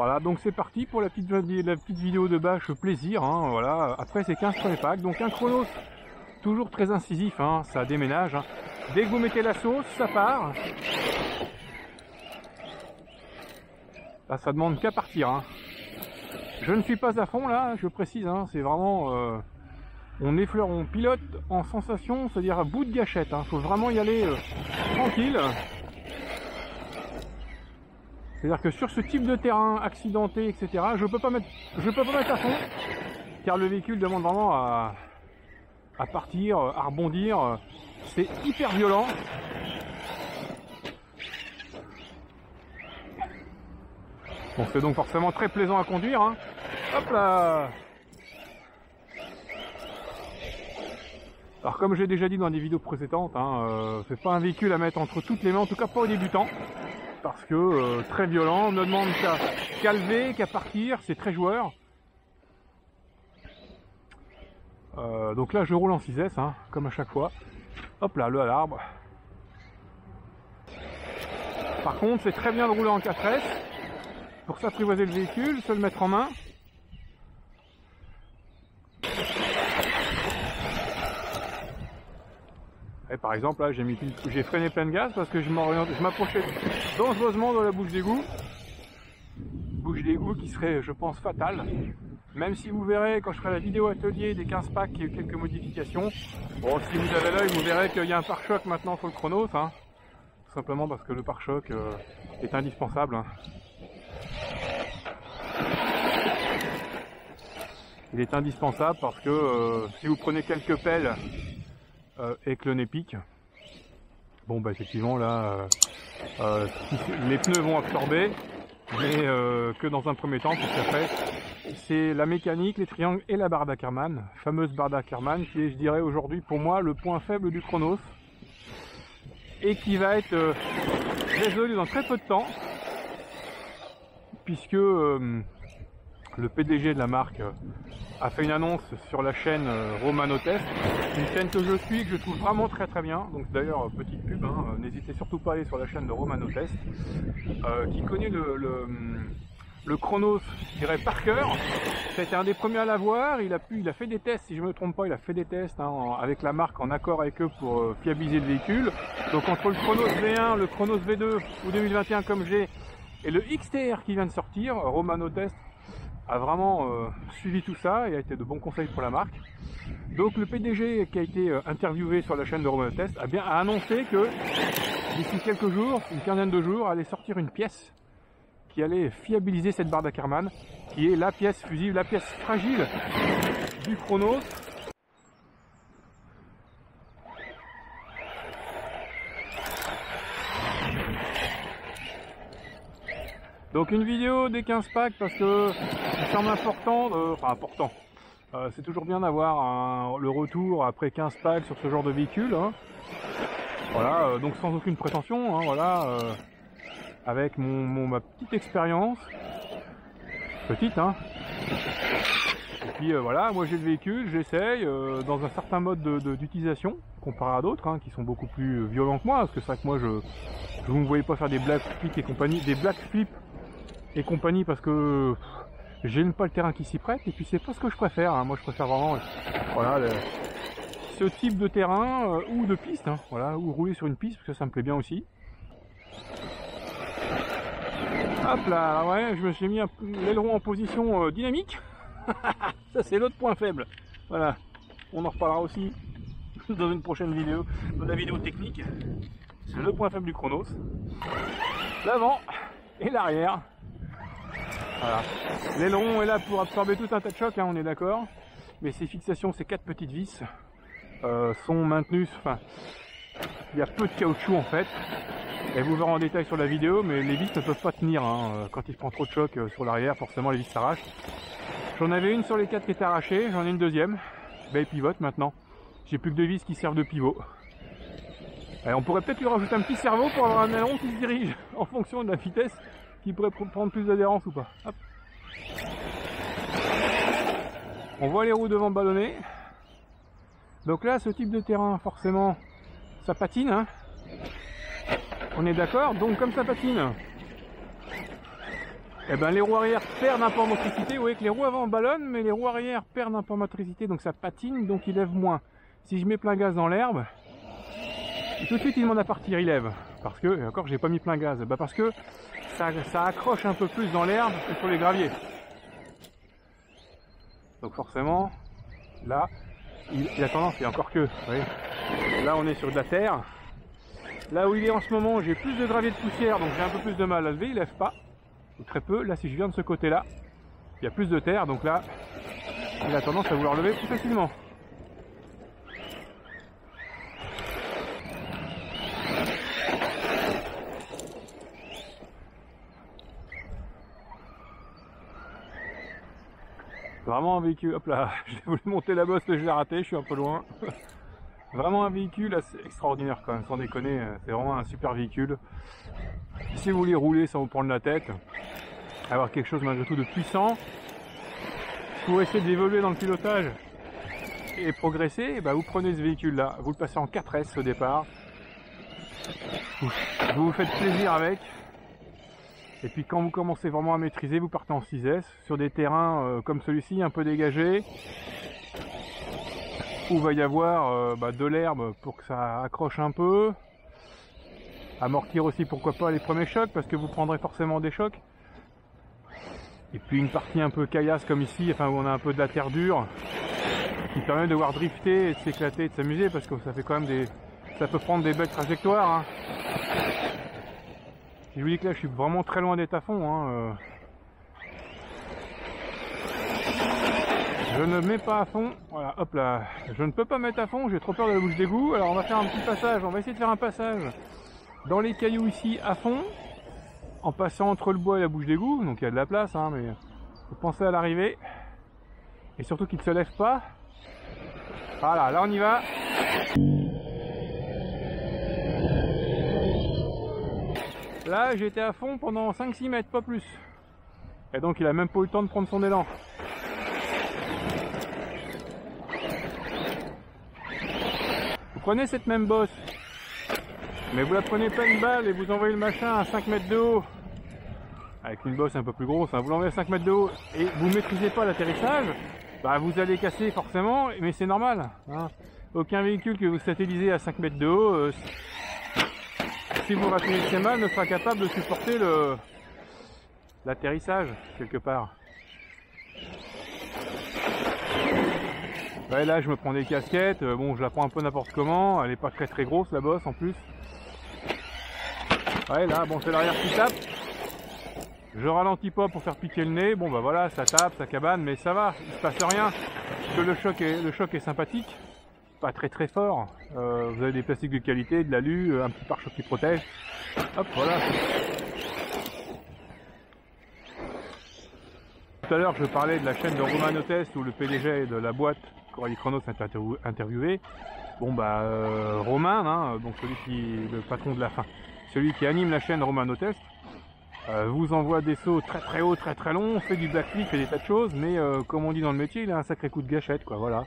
Voilà, donc c'est parti pour la petite vidéo de bâche plaisir, hein, voilà. Après c'est 15 premiers packs, donc un chronos toujours très incisif, hein, ça déménage, hein. Dès que vous mettez la sauce, ça part. Là, ça demande qu'à partir, hein. Je ne suis pas à fond là, je précise, hein, c'est vraiment... on effleure, on pilote en sensation, c'est-à-dire à bout de gâchette, hein. Faut vraiment y aller tranquille. C'est-à-dire que sur ce type de terrain accidenté, etc., je peux pas mettre à fond, car le véhicule demande vraiment à partir, à rebondir. C'est hyper violent. Bon, c'est donc forcément très plaisant à conduire, hein. Hop là. Alors comme j'ai déjà dit dans des vidéos précédentes, hein, c'est pas un véhicule à mettre entre toutes les mains, en tout cas pas aux débutants. Parce que très violent, on ne demande qu'à lever, qu'à partir, c'est très joueur. Donc là je roule en 6S, hein, comme à chaque fois. Hop là, le à l'arbre. Par contre c'est très bien de rouler en 4S, pour s'apprivoiser le véhicule, se le mettre en main. Et par exemple là j'ai freiné plein de gaz parce que je m'approchais dangereusement de la bouche d'égout. Bouche d'égout qui serait, je pense, fatale. Même si vous verrez quand je ferai la vidéo atelier des 15 packs, il y a eu quelques modifications. Bon, si vous avez l'œil, vous verrez qu'il y a un pare-choc maintenant sur le Chronos, hein. Tout simplement parce que le pare-choc est indispensable, hein. Il est indispensable parce que si vous prenez quelques pelles et que le nez pique, bon bah effectivement là les pneus vont absorber, mais que dans un premier temps, puisqu'après c'est la mécanique, les triangles et la barre d'Ackermann, fameuse barre d'Ackermann qui est, je dirais aujourd'hui pour moi, le point faible du Chronos et qui va être résolu dans très peu de temps, puisque le PDG de la marque a fait une annonce sur la chaîne Romano Test, une chaîne que je suis, que je trouve vraiment très très bien. Donc d'ailleurs, petite pub, hein, n'hésitez surtout pas à aller sur la chaîne de Romano Test, qui connaît le Chronos, je dirais par cœur. C'était un des premiers à l'avoir, il a fait des tests, si je ne me trompe pas, il a fait des tests, hein, avec la marque, en accord avec eux pour fiabiliser le véhicule. Donc entre le Chronos V1, le Chronos V2 ou 2021 comme j'ai, et le XTR qui vient de sortir, Romano Test a vraiment suivi tout ça et a été de bons conseils pour la marque. Donc le PDG qui a été interviewé sur la chaîne de Romano Test a annoncé que d'ici quelques jours, une quinzaine de jours, allait sortir une pièce qui allait fiabiliser cette barre d'Ackermann, qui est la pièce fusible, la pièce fragile du Chronos. Donc une vidéo des 15 packs parce que il semble important, c'est toujours bien d'avoir le retour après 15 packs sur ce genre de véhicule, hein. Voilà, donc sans aucune prétention, hein, voilà, avec ma petite expérience, petite, hein. Et puis voilà, moi j'ai le véhicule, j'essaye dans un certain mode d'utilisation comparé à d'autres, hein, qui sont beaucoup plus violents que moi, parce que c'est vrai que moi je ne me voyais pas faire des black flips et compagnie, parce que j'aime pas le terrain qui s'y prête, et puis c'est pas ce que je préfère, hein. Moi je préfère vraiment voilà, ce type de terrain ou de piste, hein, voilà, ou rouler sur une piste parce que ça me plaît bien aussi. Hop là, ouais, je me suis mis l'aileron en position dynamique. Ça c'est l'autre point faible. Voilà, on en reparlera aussi dans une prochaine vidéo, dans la vidéo technique. C'est le point faible du Chronos. L'avant et l'arrière. Voilà. L'aileron est là pour absorber tout un tas de chocs, hein, on est d'accord. Mais ces fixations, ces 4 petites vis, sont maintenues. Enfin, il y a peu de caoutchouc en fait. Et vous verrez en détail sur la vidéo, mais les vis ne peuvent pas tenir, hein. Quand il prend trop de choc sur l'arrière, forcément les vis s'arrachent. J'en avais une sur les 4 qui était arrachée, j'en ai une deuxième. Ben, elle pivote maintenant. J'ai plus que 2 vis qui servent de pivot. Et on pourrait peut-être lui rajouter un petit cerveau pour avoir un aileron qui se dirige en fonction de la vitesse, qui pourrait prendre plus d'adhérence ou pas. Hop. On voit les roues devant ballonner. Donc là, ce type de terrain, forcément, ça patine, hein. On est d'accord? Donc comme ça patine, eh ben, les roues arrière perdent un peu en motricité. Vous voyez que les roues avant ballonnent, mais les roues arrière perdent un peu en motricité, donc ça patine, donc il lève moins. Si je mets plein gaz dans l'herbe, tout de suite il demande à partir, il lève. Parce que, et encore j'ai pas mis plein gaz, bah parce que ça accroche un peu plus dans l'herbe que sur les graviers. Donc forcément, là, il a tendance, et encore que, vous voyez, là on est sur de la terre. Là où il est en ce moment, j'ai plus de gravier de poussière, donc j'ai un peu plus de mal à lever, il lève pas. Ou très peu. Là, si je viens de ce côté-là, il y a plus de terre, donc là, il a tendance à vouloir lever plus facilement. Vraiment un véhicule, hop là, j'ai voulu monter la bosse, je l'ai raté, je suis un peu loin. Vraiment un véhicule assez extraordinaire quand même, sans déconner, c'est vraiment un super véhicule. Si vous voulez rouler sans vous prendre la tête, avoir quelque chose malgré tout de puissant, pour essayer d'évoluer dans le pilotage et progresser, bah vous prenez ce véhicule là, vous le passez en 4S au départ, vous vous faites plaisir avec, et puis quand vous commencez vraiment à maîtriser, vous partez en 6S sur des terrains comme celui-ci, un peu dégagés, où il va y avoir de l'herbe pour que ça accroche un peu, amortir aussi pourquoi pas les premiers chocs, parce que vous prendrez forcément des chocs. Et puis une partie un peu caillasse comme ici, enfin où on a un peu de la terre dure, qui permet de voir drifter et de s'éclater et de s'amuser, parce que ça fait quand même des... ça peut prendre des belles trajectoires. Hein. Je vous dis que là je suis vraiment très loin d'être à fond. Hein. Je ne mets pas à fond, voilà, hop là, je ne peux pas mettre à fond, j'ai trop peur de la bouche d'égout, alors on va faire un petit passage, on va essayer de faire un passage dans les cailloux ici à fond, en passant entre le bois et la bouche d'égout, donc il y a de la place, hein, mais faut penser à l'arrivée, et surtout qu'il ne se lève pas. Voilà, là on y va. Là j'étais à fond pendant 5-6 mètres, pas plus, et donc il a même pas eu le temps de prendre son élan. Vous prenez cette même bosse, mais vous la prenez pas une balle et vous envoyez le machin à 5 mètres de haut, avec une bosse un peu plus grosse, hein, vous l'envoyez à 5 mètres de haut et vous maîtrisez pas l'atterrissage, bah vous allez casser forcément, mais c'est normal. Hein. Aucun véhicule que vous satellisez à 5 mètres de haut, si vous rattrapez mal, ne sera capable de supporter l'atterrissage quelque part. Ouais, là je me prends des casquettes, bon je la prends un peu n'importe comment, elle est pas très grosse la bosse en plus. Ouais là bon c'est l'arrière qui tape. Je ralentis pas pour faire piquer le nez, bon bah voilà ça tape, ça cabane, mais ça va, il se passe rien. Parce que le choc est sympathique, pas très fort. Vous avez des plastiques de qualité, de l'alu, un petit pare-choc qui protège. Hop voilà. Tout à l'heure je parlais de la chaîne de Romano Test où le PDG de la boîte Coralie Chronos s'est interviewé. Bon bah Romain, hein, donc le patron de la fin, celui qui anime la chaîne Romano Test, vous envoie des sauts très hauts, très longs, fait du backflip, fait des tas de choses, mais comme on dit dans le métier, il a un sacré coup de gâchette, quoi, voilà.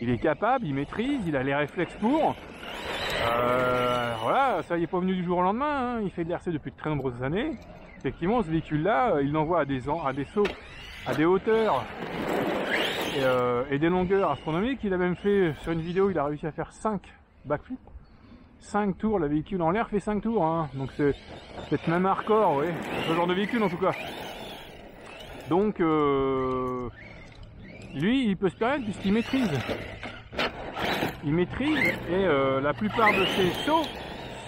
Il est capable, il maîtrise, il a les réflexes pour. Voilà, ça y est pas venu du jour au lendemain, hein, il fait de l'RC depuis de très nombreuses années. Effectivement, ce véhicule-là, il l'envoie à des sauts, à des hauteurs et des longueurs astronomiques. Il a même fait, sur une vidéo, il a réussi à faire 5 backflips. 5 tours, le véhicule en l'air fait 5 tours, hein. Donc c'est peut-être même hardcore, oui, ce genre de véhicule en tout cas. Donc, lui, il peut se permettre puisqu'il maîtrise. Il maîtrise et la plupart de ses sauts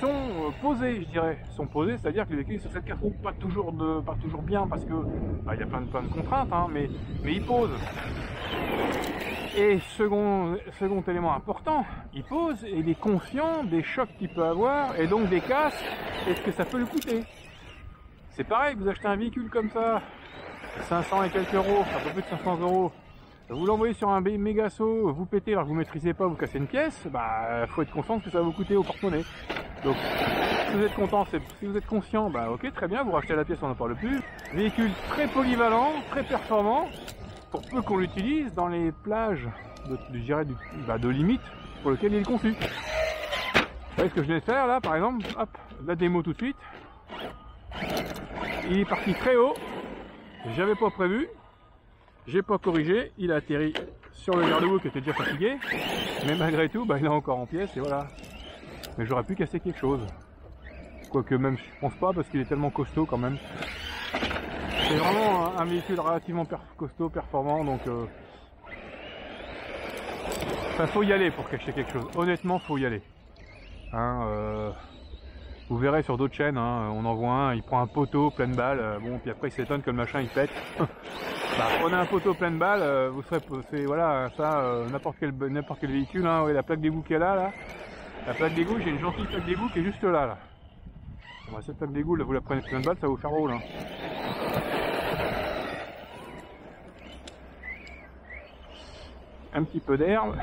sont posés, je dirais. Sont posés, c'est-à-dire que les véhicules sur cette carte roue pas toujours bien parce que il y a plein de contraintes, hein, mais il pose. Et second élément important, il pose et il est conscient des chocs qu'il peut avoir et donc des casses et ce que ça peut lui coûter. C'est pareil, vous achetez un véhicule comme ça, 500 et quelques euros, un peu plus de 500 euros, vous l'envoyez sur un méga saut, vous pétez alors que vous maîtrisez pas, vous cassez une pièce, bah faut être conscient que ça va vous coûter au porte-monnaie. Donc si vous êtes content, si vous êtes conscient, bah ok très bien, vous rachetez la pièce, on n'en parle plus. Véhicule très polyvalent, très performant, pour peu qu'on l'utilise dans les plages de limite pour lesquelles il est conçu. Vous voyez ce que je viens de faire là par exemple, hop, la démo tout de suite. Il est parti très haut, J'avais pas prévu, j'ai pas corrigé, il a atterri sur le garde-boue qui était déjà fatigué, mais malgré tout, bah, il est encore en pièces et voilà. Mais j'aurais pu casser quelque chose. Quoique même, je pense pas parce qu'il est tellement costaud quand même. C'est vraiment un véhicule relativement costaud, performant, donc enfin, faut y aller pour cacher quelque chose. Honnêtement, faut y aller. Hein, vous verrez sur d'autres chaînes, hein, on en voit un, il prend un poteau plein de balles, bon, puis après il s'étonne que le machin il pète. Bah, prenez un poteau plein de balles, vous serez, voilà, ça, n'importe quel véhicule, hein, ouais, la plaque d'égout qu'elle a là, la plaque d'égout, j'ai une gentille plaque d'égout qui est juste là. Bon, cette plaque d'égout, vous la prenez plein de balles, ça va vous faire drôle. Hein. Un petit peu d'herbe.